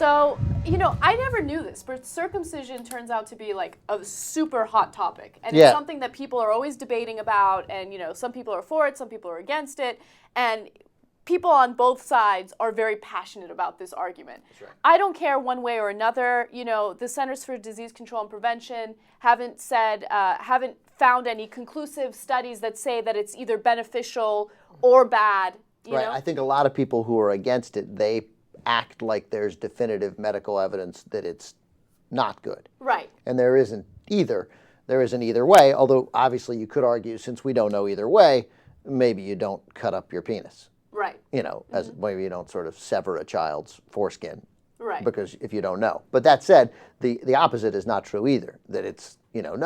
So, I never knew this, but circumcision turns out to be like a super hot topic. And it's something that people are always debating about. And, some people are for it, some people are against it. And people on both sides are very passionate about this argument. That's right. I don't care one way or another. The Centers for Disease Control and Prevention haven't found any conclusive studies that say that it's either beneficial or bad. Right. I think a lot of people who are against it, they act like there's definitive medical evidence that it's not good. Right. And there isn't either. There isn't either way, although obviously you could argue, since we don't know either way, maybe you don't cut up your penis. Right. As maybe you don't sort of sever a child's foreskin. Right. Because if you don't know. But that said, the opposite is not true either, that it's, no,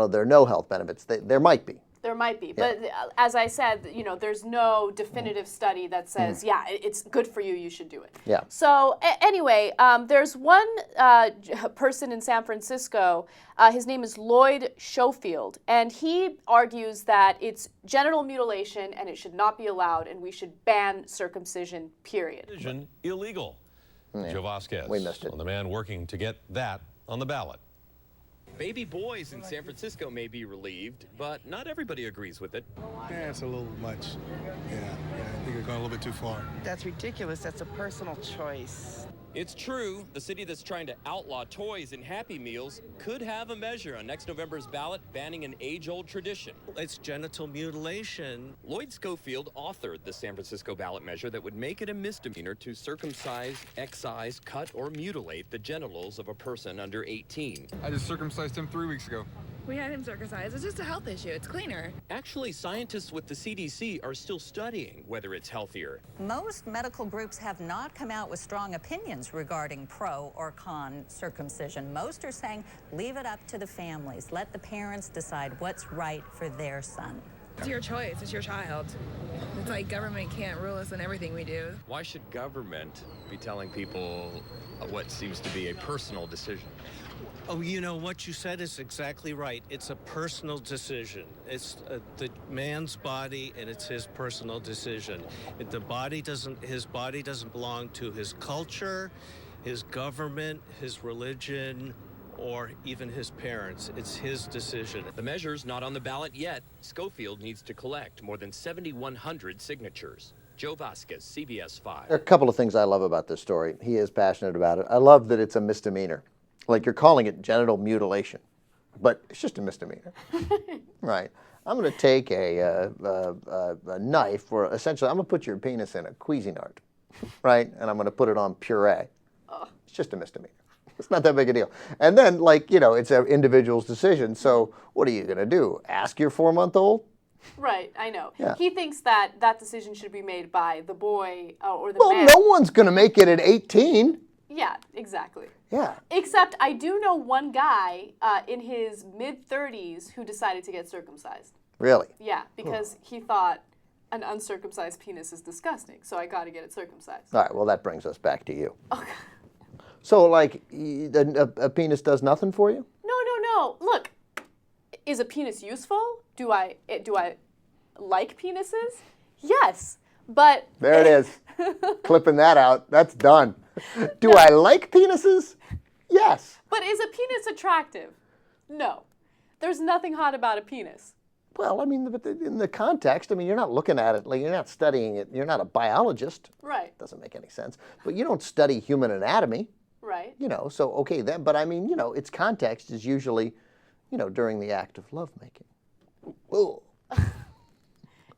there are no health benefits. There might be. There might be. But as I said, there's no definitive study that says, it's good for you, you should do it. Yeah. So anyway, there's one person in San Francisco, his name is Lloyd Schofield, and he argues that it's genital mutilation and it should not be allowed and we should ban circumcision, period. Illegal. Joe Vasquez, we missed it. On the man working to get that on the ballot. Baby boys in San Francisco may be relieved, but not everybody agrees with it. Yeah, it's a little much. Yeah, I think it's gone a little bit too far. That's ridiculous. That's a personal choice. It's true, the city that's trying to outlaw toys and Happy Meals could have a measure on next November's ballot banning an age-old tradition. It's genital mutilation. Lloyd Schofield authored the San Francisco ballot measure that would make it a misdemeanor to circumcise, excise, cut, or mutilate the genitals of a person under 18. I just circumcised him 3 weeks ago. We had him circumcised. It's just a health issue. It's cleaner. Actually, scientists with the CDC are still studying whether it's healthier. Most medical groups have not come out with strong opinions regarding pro or con circumcision. Most are saying leave it up to the families. Let the parents decide what's right for their son. It's your choice. It's your child. It's like government can't rule us in everything we do. Why should government be telling people what seems to be a personal decision? Oh, what you said is exactly right. It's a personal decision. It's the man's body, and it's his personal decision. His body doesn't belong to his culture, his government, his religion, or even his parents. It's his decision. The measure's not on the ballot yet. Schofield needs to collect more than 7,100 signatures. Joe Vasquez, CBS 5. There are a couple of things I love about this story. He is passionate about it. I love that it's a misdemeanor. Like, you're calling it genital mutilation, but it's just a misdemeanor. Right. I'm going to take a knife, or essentially I'm going to put your penis in a Cuisinart, right? And I'm going to put it on puree. It's just a misdemeanor. It's not that big a deal. And then, it's an individual's decision. So what are you going to do? Ask your 4-month-old? Right, I know. Yeah. He thinks that decision should be made by the boy or the man. Well, no one's going to make it at 18. Yeah, exactly. Yeah. Except I do know one guy in his mid-30s who decided to get circumcised. Really? Yeah, because he thought an uncircumcised penis is disgusting, so I got to get it circumcised. All right, well, that brings us back to you. Okay. So, a penis does nothing for you? No. Look, is a penis useful? Do I like penises? Yes, but... There it is. Clipping that out. That's done. Do I like penises? Yes. But is a penis attractive? No. There's nothing hot about a penis. Well, but in the context, you're not looking at it, you're not studying it. You're not a biologist. Right. Doesn't make any sense. But you don't study human anatomy. Right. So, okay, then, but its context is usually, during the act of lovemaking. Ooh.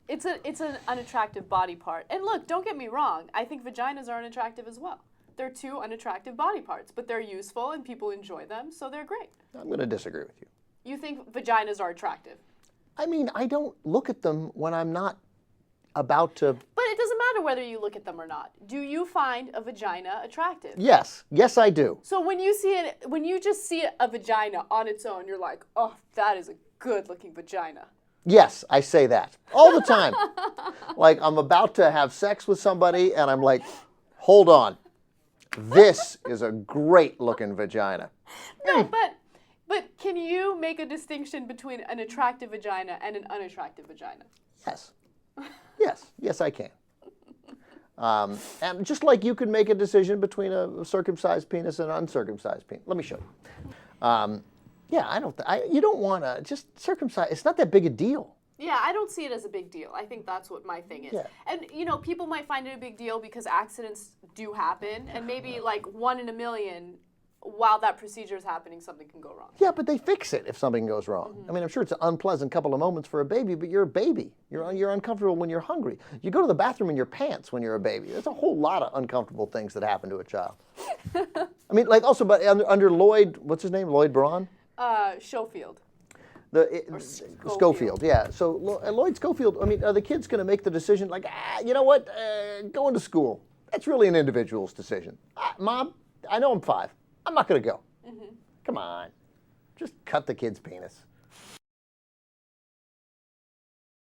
It's an unattractive body part. And look, don't get me wrong. I think vaginas are unattractive as well. They're two unattractive body parts, but they're useful and people enjoy them, so they're great. I'm going to disagree with you. You think vaginas are attractive? I don't look at them when I'm not about to... But it doesn't matter whether you look at them or not. Do you find a vagina attractive? Yes. Yes, I do. So when you just see a vagina on its own, you're like, oh, that is a good-looking vagina. Yes, I say that all the time. I'm about to have sex with somebody, and I'm like, hold on. This is a great-looking vagina. No, but can you make a distinction between an attractive vagina and an unattractive vagina? Yes. Yes, I can. And just like you could make a decision between a circumcised penis and an uncircumcised penis. Let me show you. Yeah, you don't want to just circumcise. It's not that big a deal. Yeah, I don't see it as a big deal. I think that's what my thing is. Yeah. And, you know, people might find it a big deal because accidents do happen, and maybe like 1 in a million, while that procedure is happening, something can go wrong. Yeah, but they fix it if something goes wrong. I mean, I'm sure it's an unpleasant couple of moments for a baby, but you're a baby. You're uncomfortable when you're hungry. You go to the bathroom in your pants when you're a baby. There's a whole lot of uncomfortable things that happen to a child. I mean, like also, but under Lloyd, what's his name? Lloyd Braun? Schofield. Schofield, yeah. So Lloyd Schofield, I mean, are the kids going to make the decision like, you know what, going to school, that's really an individual's decision. Mom, I know I'm 5. I'm not going to go. Come on. Just cut the kid's penis.